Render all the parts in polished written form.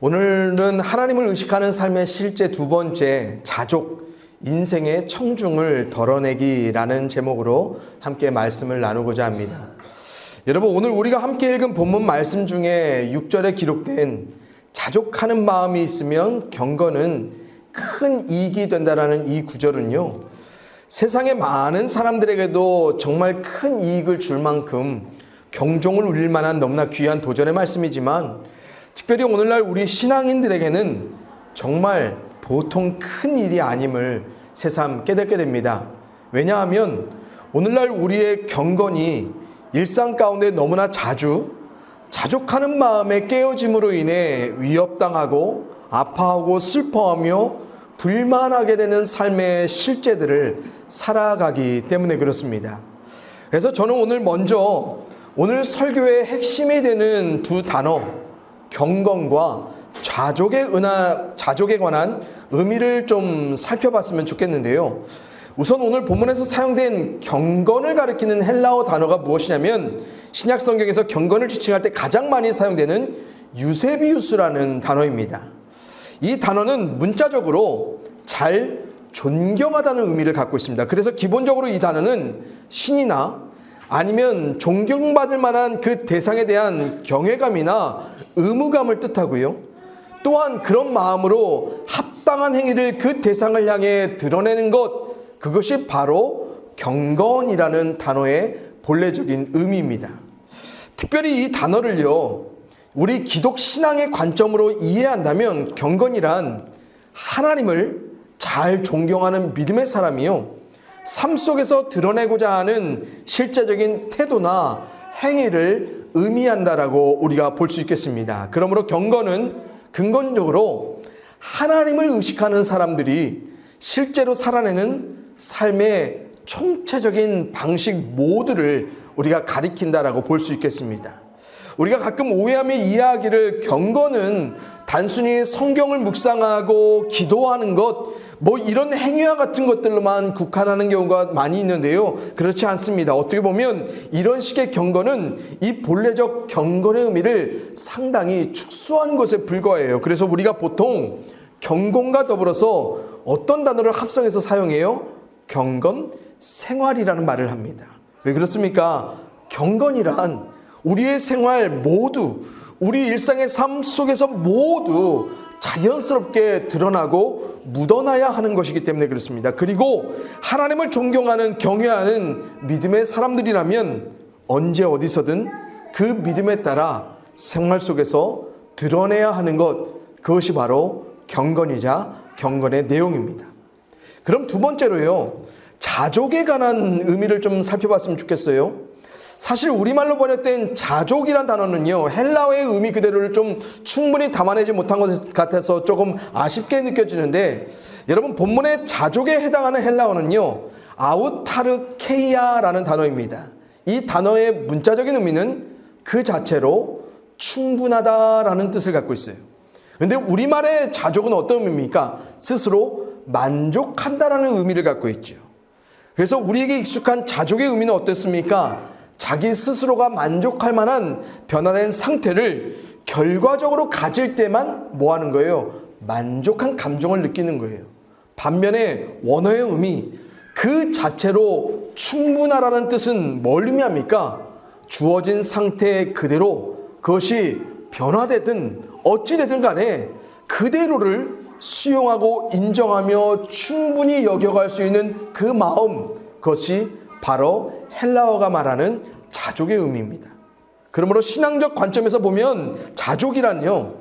오늘은 하나님을 의식하는 삶의 실제 두 번째 자족, 인생의 청중을 덜어내기라는 제목으로 함께 말씀을 나누고자 합니다. 여러분, 오늘 우리가 함께 읽은 본문 말씀 중에 6절에 기록된 자족하는 마음이 있으면 경건은 큰 이익이 된다라는 이 구절은요, 세상의 많은 사람들에게도 정말 큰 이익을 줄 만큼 경종을 울릴 만한 너무나 귀한 도전의 말씀이지만, 특별히 오늘날 우리 신앙인들에게는 정말 보통 큰 일이 아님을 새삼 깨닫게 됩니다. 왜냐하면 오늘날 우리의 경건이 일상 가운데 너무나 자주 자족하는 마음의 깨어짐으로 인해 위협당하고 아파하고 슬퍼하며 불만하게 되는 삶의 실제들을 살아가기 때문에 그렇습니다. 그래서 저는 오늘 설교의 핵심이 되는 두 단어, 경건과 자족에 관한 의미를 좀 살펴봤으면 좋겠는데요. 우선 오늘 본문에서 사용된 경건을 가리키는 헬라어 단어가 무엇이냐면, 신약 성경에서 경건을 지칭할 때 가장 많이 사용되는 유세비우스라는 단어입니다. 이 단어는 문자적으로 잘 존경하다는 의미를 갖고 있습니다. 그래서 기본적으로 이 단어는 신이나 아니면 존경받을 만한 그 대상에 대한 경외감이나 의무감을 뜻하고요. 또한 그런 마음으로 합당한 행위를 그 대상을 향해 드러내는 것, 그것이 바로 경건이라는 단어의 본래적인 의미입니다. 특별히 이 단어를요, 우리 기독 신앙의 관점으로 이해한다면 경건이란 하나님을 잘 존경하는 믿음의 사람이요, 삶 속에서 드러내고자 하는 실제적인 태도나 행위를 의미한다라고 우리가 볼 수 있겠습니다. 그러므로 경건은 근본적으로 하나님을 의식하는 사람들이 실제로 살아내는 삶의 총체적인 방식 모두를 우리가 가리킨다라고 볼 수 있겠습니다. 우리가 가끔 오해하며 이해하기를 경건은 단순히 성경을 묵상하고 기도하는 것, 이런 행위와 같은 것들로만 국한하는 경우가 많이 있는데요. 그렇지 않습니다. 어떻게 보면 이런 식의 경건은 이 본래적 경건의 의미를 상당히 축소한 것에 불과해요. 그래서 우리가 보통 경건과 더불어서 어떤 단어를 합성해서 사용해요? 경건 생활이라는 말을 합니다. 왜 그렇습니까? 경건이란 우리의 생활 모두, 우리 일상의 삶 속에서 모두 자연스럽게 드러나고 묻어나야 하는 것이기 때문에 그렇습니다. 그리고 하나님을 존경하는, 경외하는 믿음의 사람들이라면 언제 어디서든 그 믿음에 따라 생활 속에서 드러내야 하는 것, 그것이 바로 경건이자 경건의 내용입니다. 그럼 두 번째로요, 자족에 관한 의미를 좀 살펴봤으면 좋겠어요. 사실 우리말로 번역된 자족이란 단어는요, 헬라어의 의미 그대로를 좀 충분히 담아내지 못한 것 같아서 조금 아쉽게 느껴지는데, 여러분, 본문의 자족에 해당하는 헬라어는요, 아우타르케이아라는 단어입니다. 이 단어의 문자적인 의미는 그 자체로 충분하다라는 뜻을 갖고 있어요. 그런데 우리말의 자족은 어떤 의미입니까? 스스로 만족한다라는 의미를 갖고 있죠. 그래서 우리에게 익숙한 자족의 의미는 어떻습니까? 자기 스스로가 만족할 만한 변화된 상태를 결과적으로 가질 때만 뭐 하는 거예요? 만족한 감정을 느끼는 거예요. 반면에 원어의 의미, 그 자체로 충분하라는 뜻은 뭘 의미합니까? 주어진 상태 그대로, 그것이 변화되든 어찌되든 간에 그대로를 수용하고 인정하며 충분히 여겨갈 수 있는 그 마음, 그것이 바로 헬라어가 말하는 자족의 의미입니다. 그러므로 신앙적 관점에서 보면 자족이란요,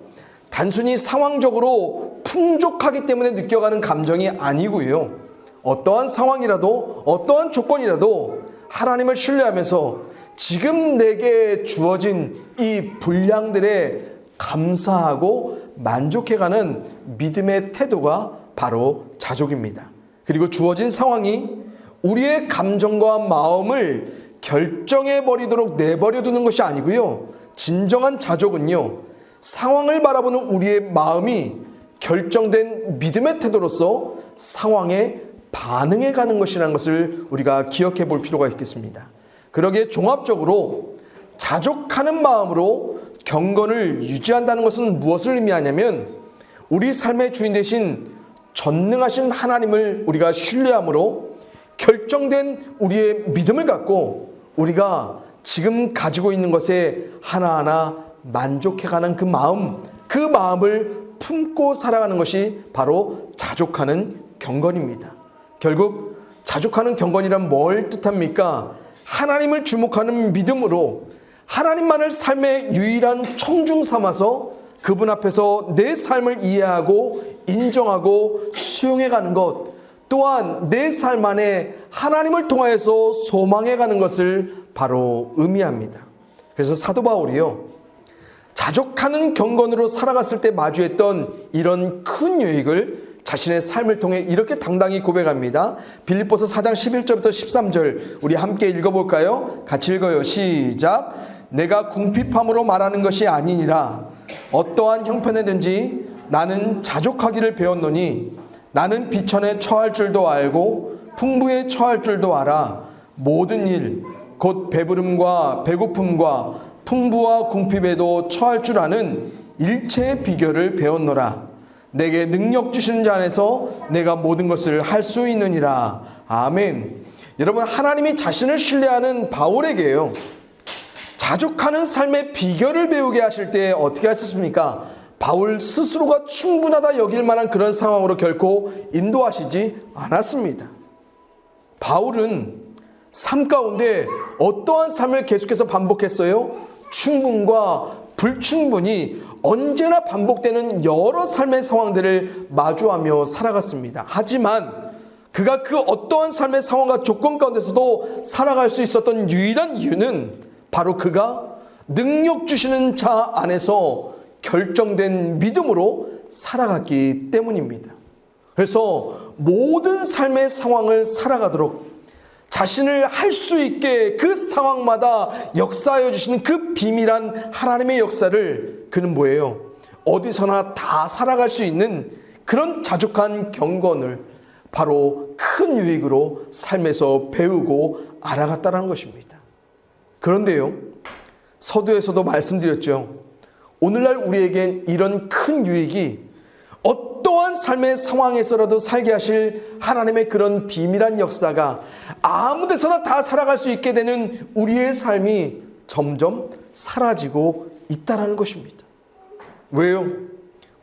단순히 상황적으로 풍족하기 때문에 느껴가는 감정이 아니고요, 어떠한 상황이라도 어떠한 조건이라도 하나님을 신뢰하면서 지금 내게 주어진 이 분량들에 감사하고 만족해가는 믿음의 태도가 바로 자족입니다. 그리고 주어진 상황이 우리의 감정과 마음을 결정해버리도록 내버려두는 것이 아니고요, 진정한 자족은요, 상황을 바라보는 우리의 마음이 결정된 믿음의 태도로서 상황에 반응해가는 것이라는 것을 우리가 기억해 볼 필요가 있겠습니다. 그러기에 종합적으로 자족하는 마음으로 경건을 유지한다는 것은 무엇을 의미하냐면 우리 삶의 주인 되신 전능하신 하나님을 우리가 신뢰함으로 결정된 우리의 믿음을 갖고 우리가 지금 가지고 있는 것에 하나하나 만족해가는 그 마음을 품고 살아가는 것이 바로 자족하는 경건입니다. 결국 자족하는 경건이란 뭘 뜻합니까? 하나님을 주목하는 믿음으로 하나님만을 삶의 유일한 청중 삼아서 그분 앞에서 내 삶을 이해하고 인정하고 수용해가는 것, 또한 내 삶 안에 하나님을 통하여서 소망해가는 것을 바로 의미합니다. 그래서 사도 바울이요, 자족하는 경건으로 살아갔을 때 마주했던 이런 큰 유익을 자신의 삶을 통해 이렇게 당당히 고백합니다. 빌립보서 4장 11절부터 13절 우리 함께 읽어볼까요? 같이 읽어요. 시작. 내가 궁핍함으로 말하는 것이 아니니라. 어떠한 형편에든지 나는 자족하기를 배웠노니 나는 비천에 처할 줄도 알고 풍부에 처할 줄도 알아. 모든 일 곧 배부름과 배고픔과 풍부와 궁핍에도 처할 줄 아는 일체의 비결을 배웠노라. 내게 능력 주시는 자 안에서 내가 모든 것을 할 수 있느니라. 아멘. 여러분, 하나님이 자신을 신뢰하는 바울에게요, 자족하는 삶의 비결을 배우게 하실 때 어떻게 하셨습니까? 바울 스스로가 충분하다 여길 만한 그런 상황으로 결코 인도하시지 않았습니다. 바울은 삶 가운데 어떠한 삶을 계속해서 반복했어요? 충분과 불충분이 언제나 반복되는 여러 삶의 상황들을 마주하며 살아갔습니다. 하지만 그가 그 어떠한 삶의 상황과 조건 가운데서도 살아갈 수 있었던 유일한 이유는 바로 그가 능력 주시는 자 안에서 결정된 믿음으로 살아갔기 때문입니다. 그래서 모든 삶의 상황을 살아가도록 자신을 할 수 있게 그 상황마다 역사하여 주시는 그 비밀한 하나님의 역사를 그는 뭐예요? 어디서나 다 살아갈 수 있는 그런 자족한 경건을 바로 큰 유익으로 삶에서 배우고 알아갔다는 것입니다. 그런데요, 서두에서도 말씀드렸죠. 오늘날 우리에겐 이런 큰 유익이 어떠한 삶의 상황에서라도 살게 하실 하나님의 그런 비밀한 역사가 아무 데서나 다 살아갈 수 있게 되는 우리의 삶이 점점 사라지고 있다는 것입니다. 왜요?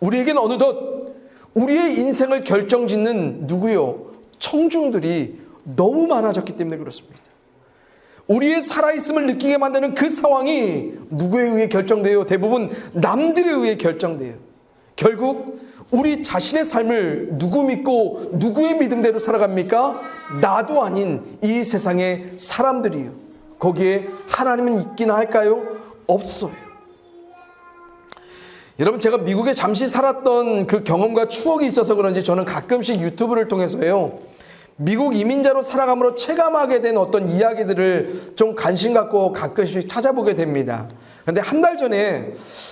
우리에겐 어느덧 우리의 인생을 결정짓는 누구요? 청중들이 너무 많아졌기 때문에 그렇습니다. 우리의 살아있음을 느끼게 만드는 그 상황이 누구에 의해 결정돼요? 대부분 남들에 의해 결정돼요. 결국 우리 자신의 삶을 누구 믿고 누구의 믿음대로 살아갑니까? 나도 아닌 이 세상의 사람들이요. 거기에 하나님은 있기나 할까요? 없어요. 여러분, 제가 미국에 잠시 살았던 그 경험과 추억이 있어서 그런지 저는 가끔씩 유튜브를 통해서요, 미국 이민자로 살아감으로 체감하게 된 어떤 이야기들을 좀 관심 갖고 가끔씩 찾아보게 됩니다. 그런데 한 달 전에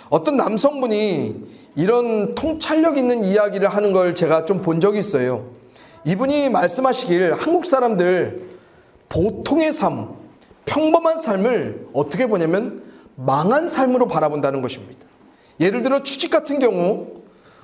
어떤 남성분이 이런 통찰력 있는 이야기를 하는 걸 제가 좀 본 적이 있어요. 이분이 말씀하시길 한국 사람들 보통의 삶, 평범한 삶을 어떻게 보냐면 망한 삶으로 바라본다는 것입니다. 예를 들어 취직 같은 경우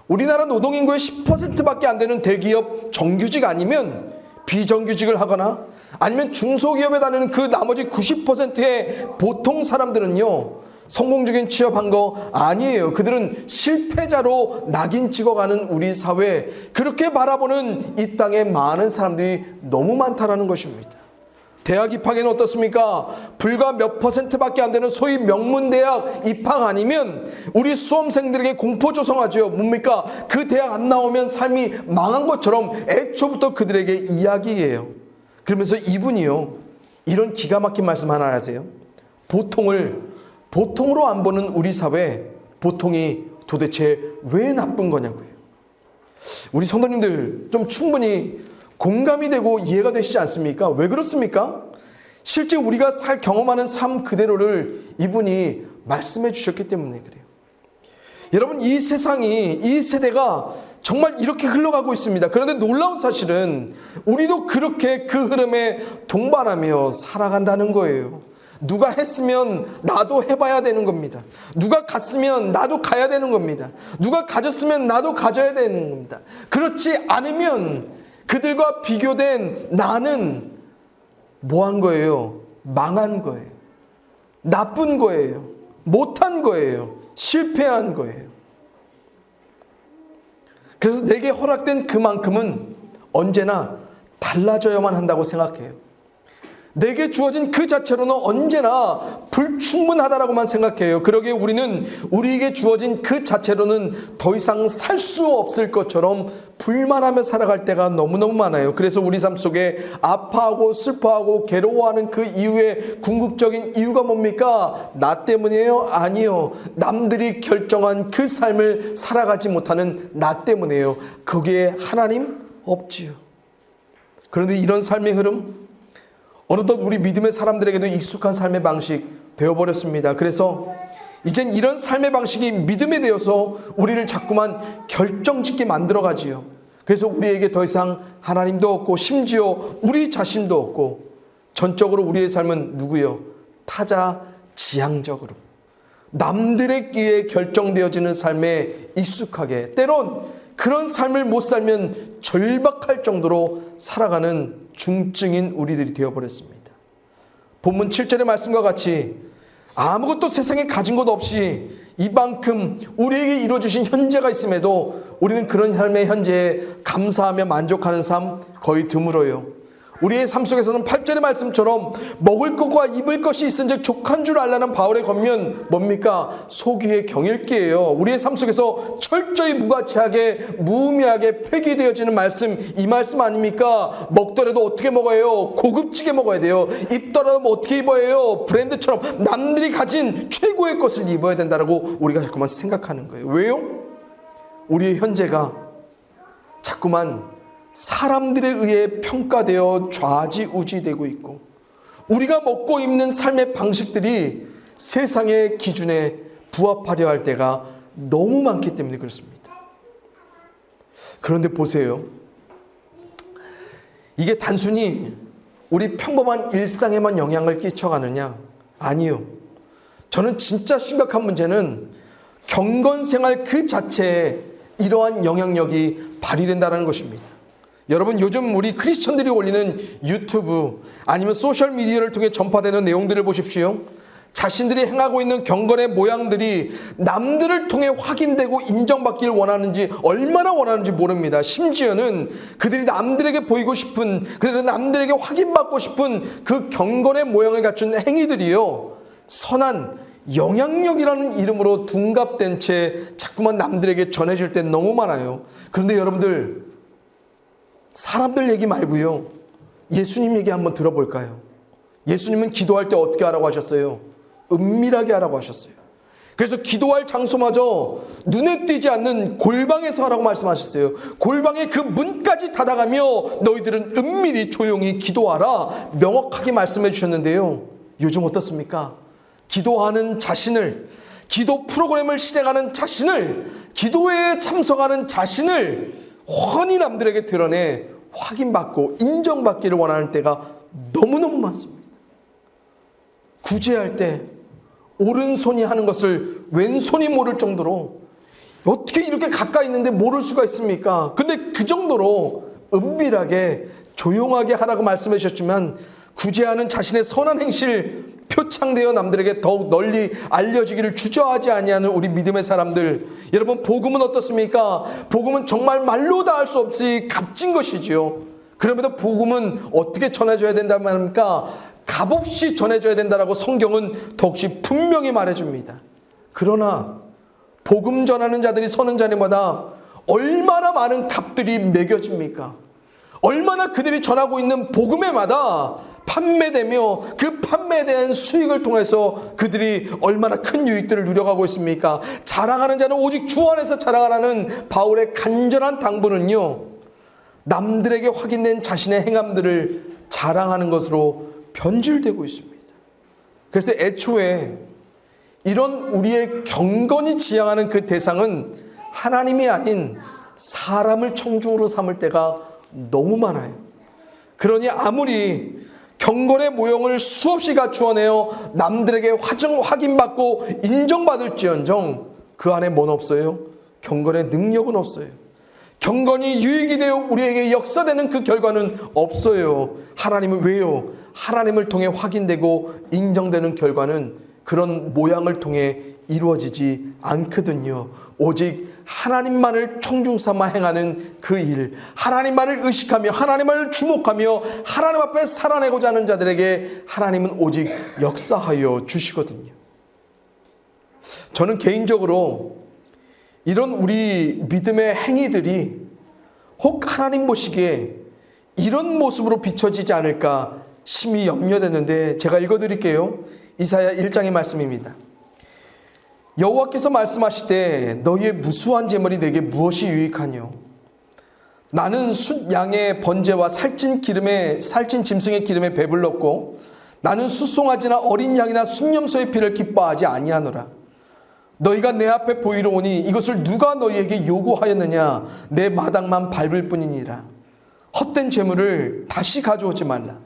우리나라 노동인구의 10%밖에 안 되는 대기업 정규직 아니면 비정규직을 하거나 아니면 중소기업에 다니는 그 나머지 90%의 보통 사람들은요, 성공적인 취업한 거 아니에요. 그들은 실패자로 낙인 찍어가는 우리 사회, 그렇게 바라보는 이 땅에 많은 사람들이 너무 많다라는 것입니다. 대학 입학에는 어떻습니까? 불과 몇 %밖에 안 되는 소위 명문대학 입학 아니면 우리 수험생들에게 공포 조성하죠. 뭡니까? 그 대학 안 나오면 삶이 망한 것처럼 애초부터 그들에게 이야기해요. 그러면서 이분이요, 이런 기가 막힌 말씀 하나 하세요. 보통으로 안 보는 우리 사회, 보통이 도대체 왜 나쁜 거냐고요. 우리 성도님들 좀 충분히 공감이 되고 이해가 되시지 않습니까? 왜 그렇습니까? 실제 우리가 경험하는 삶 그대로를 이분이 말씀해 주셨기 때문에 그래요. 여러분, 이 세상이, 이 세대가 정말 이렇게 흘러가고 있습니다. 그런데 놀라운 사실은 우리도 그렇게 그 흐름에 동반하며 살아간다는 거예요. 누가 했으면 나도 해봐야 되는 겁니다. 누가 갔으면 나도 가야 되는 겁니다. 누가 가졌으면 나도 가져야 되는 겁니다. 그렇지 않으면 그들과 비교된 나는 뭐한 거예요? 망한 거예요. 나쁜 거예요. 못한 거예요. 실패한 거예요. 그래서 내게 허락된 그만큼은 언제나 달라져야만 한다고 생각해요. 내게 주어진 그 자체로는 언제나 불충분하다라고만 생각해요. 그러기에 우리는 우리에게 주어진 그 자체로는 더 이상 살 수 없을 것처럼 불만하며 살아갈 때가 너무너무 많아요. 그래서 우리 삶 속에 아파하고 슬퍼하고 괴로워하는 그 이유의 궁극적인 이유가 뭡니까? 나 때문이에요? 아니요. 남들이 결정한 그 삶을 살아가지 못하는 나 때문이에요. 거기에 하나님 없지요. 그런데 이런 삶의 흐름, 어느덧 우리 믿음의 사람들에게도 익숙한 삶의 방식 되어버렸습니다. 그래서 이젠 이런 삶의 방식이 믿음에 대해서 우리를 자꾸만 결정짓게 만들어가지요. 그래서 우리에게 더 이상 하나님도 없고 심지어 우리 자신도 없고 전적으로 우리의 삶은 누구요? 타자지향적으로 남들에 의해 결정되어지는 삶에 익숙하게, 때론 그런 삶을 못 살면 절박할 정도로 살아가는 중증인 우리들이 되어버렸습니다. 본문 7절의 말씀과 같이 아무것도 세상에 가진 것 없이 이만큼 우리에게 이루어주신 현재가 있음에도 우리는 그런 삶의 현재에 감사하며 만족하는 삶 거의 드물어요. 우리의 삶 속에서는 8절의 말씀처럼 먹을 것과 입을 것이 있은즉 족한 줄 알라는 바울의 권면 뭡니까? 소기의 경읽기예요. 우리의 삶 속에서 철저히 무가치하게 무의미하게 폐기되어지는 말씀, 이 말씀 아닙니까? 먹더라도 어떻게 먹어야 해요? 고급지게 먹어야 돼요. 입더라도 어떻게 입어야 해요? 브랜드처럼 남들이 가진 최고의 것을 입어야 된다라고 우리가 자꾸만 생각하는 거예요. 왜요? 우리의 현재가 자꾸만 사람들에 의해 평가되어 좌지우지되고 있고 우리가 먹고 입는 삶의 방식들이 세상의 기준에 부합하려 할 때가 너무 많기 때문에 그렇습니다. 그런데 보세요. 이게 단순히 우리 평범한 일상에만 영향을 끼쳐가느냐? 아니요. 저는 진짜 심각한 문제는 경건생활 그 자체에 이러한 영향력이 발휘된다는 것입니다. 여러분, 요즘 우리 크리스천들이 올리는 유튜브 아니면 소셜미디어를 통해 전파되는 내용들을 보십시오. 자신들이 행하고 있는 경건의 모양들이 남들을 통해 확인되고 인정받기를 원하는지 얼마나 원하는지 모릅니다. 심지어는 그들이 남들에게 보이고 싶은, 그들은 남들에게 확인받고 싶은 그 경건의 모양을 갖춘 행위들이요, 선한 영향력이라는 이름으로 둔갑된 채 자꾸만 남들에게 전해질 때 너무 많아요. 그런데 여러분들, 사람들 얘기 말고요, 예수님 얘기 한번 들어볼까요? 예수님은 기도할 때 어떻게 하라고 하셨어요? 은밀하게 하라고 하셨어요. 그래서 기도할 장소마저 눈에 띄지 않는 골방에서 하라고 말씀하셨어요. 골방의 그 문까지 닫아가며 너희들은 은밀히 조용히 기도하라 명확하게 말씀해 주셨는데요. 요즘 어떻습니까? 기도하는 자신을, 기도 프로그램을 실행하는 자신을, 기도회에 참석하는 자신을 훤히 남들에게 드러내 확인받고 인정받기를 원하는 때가 너무너무 많습니다. 구제할 때 오른손이 하는 것을 왼손이 모를 정도로, 어떻게 이렇게 가까이 있는데 모를 수가 있습니까? 근데 그 정도로 은밀하게 조용하게 하라고 말씀해 주셨지만 구제하는 자신의 선한 행실 표창되어 남들에게 더욱 널리 알려지기를 주저하지 아니하는 우리 믿음의 사람들, 여러분, 복음은 어떻습니까? 복음은 정말 말로 다 할 수 없이 값진 것이지요. 그럼에도 복음은 어떻게 전해져야 된다는 말입니까? 값없이 전해져야 된다라고 성경은 더욱이 분명히 말해줍니다. 그러나 복음 전하는 자들이 서는 자리마다 얼마나 많은 값들이 매겨집니까? 얼마나 그들이 전하고 있는 복음에마다 판매되며 그 판매에 대한 수익을 통해서 그들이 얼마나 큰 유익들을 누려가고 있습니까? 자랑하는 자는 오직 주 안에서 자랑하라는 바울의 간절한 당부는요, 남들에게 확인된 자신의 행함들을 자랑하는 것으로 변질되고 있습니다. 그래서 애초에 이런 우리의 경건이 지향하는 그 대상은 하나님이 아닌 사람을 청중으로 삼을 때가 너무 많아요. 그러니 아무리 경건의 모형을 수없이 갖추어내어 남들에게 확인받고 인정받을지언정 그 안에 뭐는 없어요? 경건의 능력은 없어요. 경건이 유익이 되어 우리에게 역사되는 그 결과는 없어요. 하나님은 왜요? 하나님을 통해 확인되고 인정되는 결과는 그런 모양을 통해 이루어지지 않거든요. 오직 하나님만을 청중 삼아 행하는 그 일, 하나님만을 의식하며 하나님만을 주목하며 하나님 앞에 살아내고자 하는 자들에게 하나님은 오직 역사하여 주시거든요. 저는 개인적으로 이런 우리 믿음의 행위들이 혹 하나님 보시기에 이런 모습으로 비춰지지 않을까 심히 염려되는데 제가 읽어드릴게요. 이사야 1장의 말씀입니다. 여호와께서 말씀하시되 너희의 무수한 제물이 내게 무엇이 유익하뇨? 나는 숫 양의 번제와 살찐 짐승의 기름에 배불렀고 나는 숫송아지나 어린 양이나 순념소의 피를 기뻐하지 아니하노라. 너희가 내 앞에 보이러 오니 이것을 누가 너희에게 요구하였느냐? 내 마당만 밟을 뿐이니라. 헛된 재물을 다시 가져오지 말라.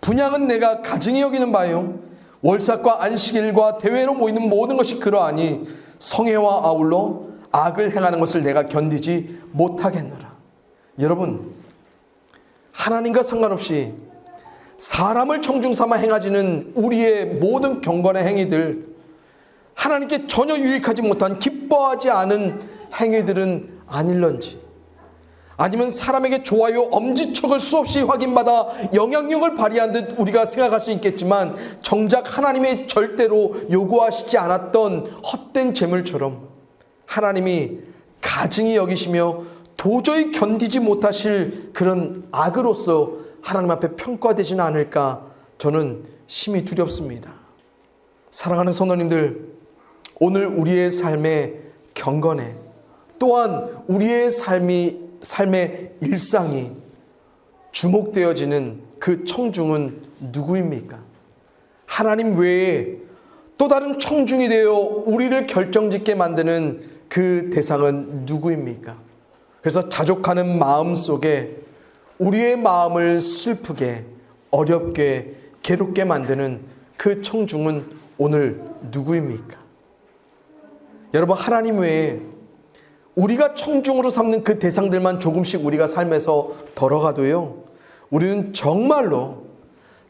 분향은 내가 가증히 여기는 바요. 월삭과 안식일과 대회로 모이는 모든 것이 그러하니 성회와 아울러 악을 행하는 것을 내가 견디지 못하겠노라. 여러분, 하나님과 상관없이 사람을 청중 삼아 행하지는 우리의 모든 경건의 행위들, 하나님께 전혀 유익하지 못한 기뻐하지 않은 행위들은 아닐런지, 아니면 사람에게 좋아요 엄지척을 수없이 확인받아 영향력을 발휘한 듯 우리가 생각할 수 있겠지만 정작 하나님이 절대로 요구하시지 않았던 헛된 재물처럼 하나님이 가증히 여기시며 도저히 견디지 못하실 그런 악으로서 하나님 앞에 평가되지는 않을까 저는 심히 두렵습니다. 사랑하는 성도님들, 오늘 우리의 삶의 경건에 또한 우리의 삶의 일상이 주목되어지는 그 청중은 누구입니까? 하나님 외에 또 다른 청중이 되어 우리를 결정짓게 만드는 그 대상은 누구입니까? 그래서 자족하는 마음 속에 우리의 마음을 슬프게, 어렵게, 괴롭게 만드는 그 청중은 오늘 누구입니까? 여러분, 하나님 외에 우리가 청중으로 삼는 그 대상들만 조금씩 우리가 삶에서 덜어가도요, 우리는 정말로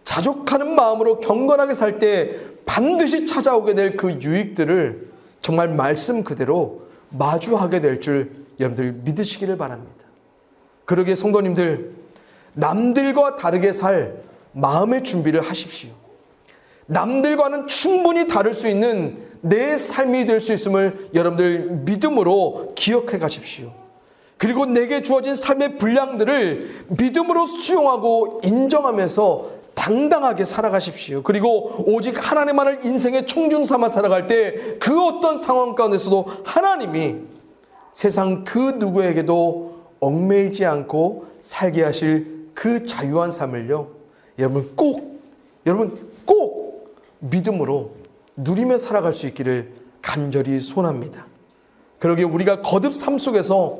자족하는 마음으로 경건하게 살 때 반드시 찾아오게 될 그 유익들을 정말 말씀 그대로 마주하게 될 줄 여러분들 믿으시기를 바랍니다. 그러기에 성도님들, 남들과 다르게 살 마음의 준비를 하십시오. 남들과는 충분히 다를 수 있는 내 삶이 될 수 있음을 여러분들 믿음으로 기억해 가십시오. 그리고 내게 주어진 삶의 분량들을 믿음으로 수용하고 인정하면서 당당하게 살아가십시오. 그리고 오직 하나님만을 인생의 청중 삼아 살아갈 때 그 어떤 상황 가운데서도 하나님이 세상 그 누구에게도 얽매이지 않고 살게 하실 그 자유한 삶을요, 여러분 꼭 믿음으로 누리며 살아갈 수 있기를 간절히 소원합니다. 그러기에 우리가 거듭 삶 속에서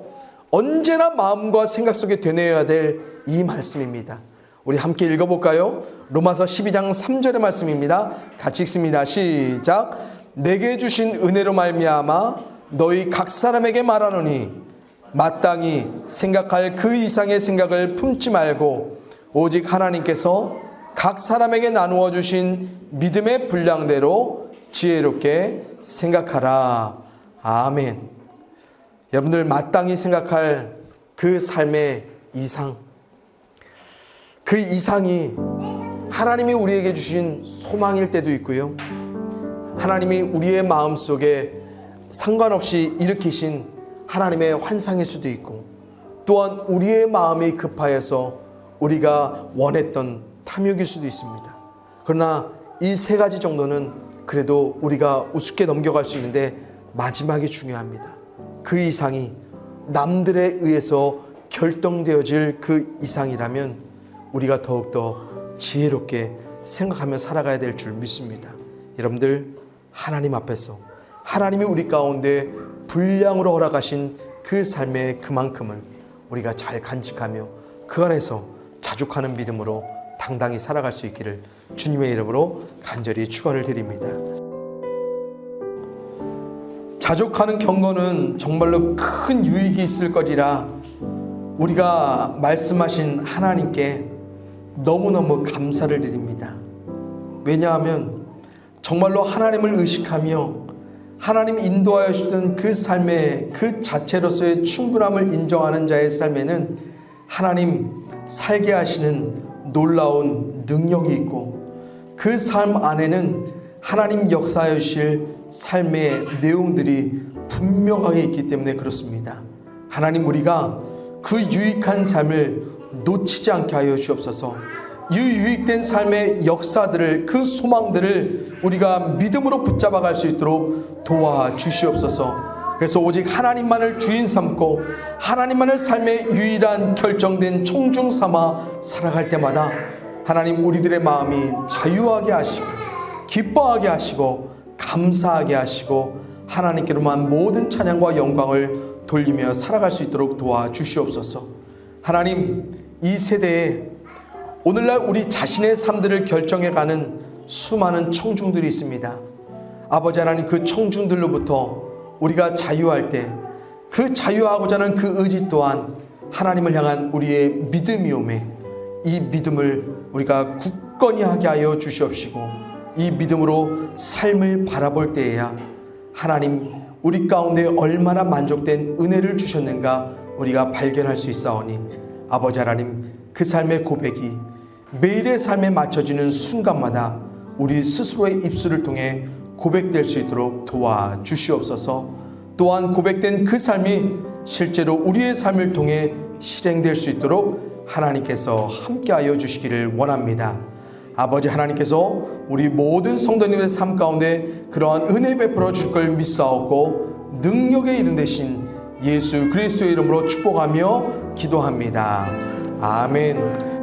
언제나 마음과 생각 속에 되뇌어야 될 이 말씀입니다. 우리 함께 읽어볼까요? 로마서 12장 3절의 말씀입니다. 같이 읽습니다. 시작. 내게 주신 은혜로 말미암아 너희 각 사람에게 말하노니 마땅히 생각할 그 이상의 생각을 품지 말고 오직 하나님께서 각 사람에게 나누어 주신 믿음의 분량대로 지혜롭게 생각하라. 아멘. 여러분들, 마땅히 생각할 그 삶의 이상, 그 이상이 하나님이 우리에게 주신 소망일 때도 있고요, 하나님이 우리의 마음속에 상관없이 일으키신 하나님의 환상일 수도 있고, 또한 우리의 마음이 급하여서 우리가 원했던 탐욕일 수도 있습니다. 그러나 이 세 가지 정도는 그래도 우리가 우습게 넘겨갈 수 있는데 마지막이 중요합니다. 그 이상이 남들에 의해서 결정되어질 그 이상이라면 우리가 더욱더 지혜롭게 생각하며 살아가야 될 줄 믿습니다. 여러분들, 하나님 앞에서 하나님이 우리 가운데 분량으로 허락하신 그 삶의 그만큼을 우리가 잘 간직하며 그 안에서 자족하는 믿음으로 당당히 살아갈 수 있기를 주님의 이름으로 간절히 축원을 드립니다. 자족하는 경건은 정말로 큰 유익이 있을 거리라 우리가 말씀하신 하나님께 너무너무 감사를 드립니다. 왜냐하면 정말로 하나님을 의식하며 하나님 인도하여 주시는 그 삶의 그 자체로서의 충분함을 인정하는 자의 삶에는 하나님 살게 하시는 놀라운 능력이 있고 그 삶 안에는 하나님 역사하여 주실 삶의 내용들이 분명하게 있기 때문에 그렇습니다. 하나님, 우리가 그 유익한 삶을 놓치지 않게 하여 주옵소서. 이 유익된 삶의 역사들을, 그 소망들을 우리가 믿음으로 붙잡아 갈 수 있도록 도와주시옵소서. 그래서 오직 하나님만을 주인 삼고 하나님만을 삶의 유일한 결정된 청중 삼아 살아갈 때마다 하나님, 우리들의 마음이 자유하게 하시고 기뻐하게 하시고 감사하게 하시고 하나님께로만 모든 찬양과 영광을 돌리며 살아갈 수 있도록 도와주시옵소서. 하나님, 이 세대에 오늘날 우리 자신의 삶들을 결정해가는 수많은 청중들이 있습니다. 아버지 하나님, 그 청중들로부터 우리가 자유할 때 그 자유하고자 하는 그 의지 또한 하나님을 향한 우리의 믿음이오매 이 믿음을 우리가 굳건히 하게 하여 주시옵시고 이 믿음으로 삶을 바라볼 때에야 하나님, 우리 가운데 얼마나 만족된 은혜를 주셨는가 우리가 발견할 수 있사오니 아버지 하나님, 그 삶의 고백이 매일의 삶에 맞춰지는 순간마다 우리 스스로의 입술을 통해 고백될 수 있도록 도와주시옵소서. 또한 고백된 그 삶이 실제로 우리의 삶을 통해 실행될 수 있도록 하나님께서 함께하여 주시기를 원합니다. 아버지 하나님께서 우리 모든 성도님의 삶 가운데 그러한 은혜 베풀어 줄 걸 믿사옵고 능력의 이름 되신 예수 그리스도의 이름으로 축복하며 기도합니다. 아멘.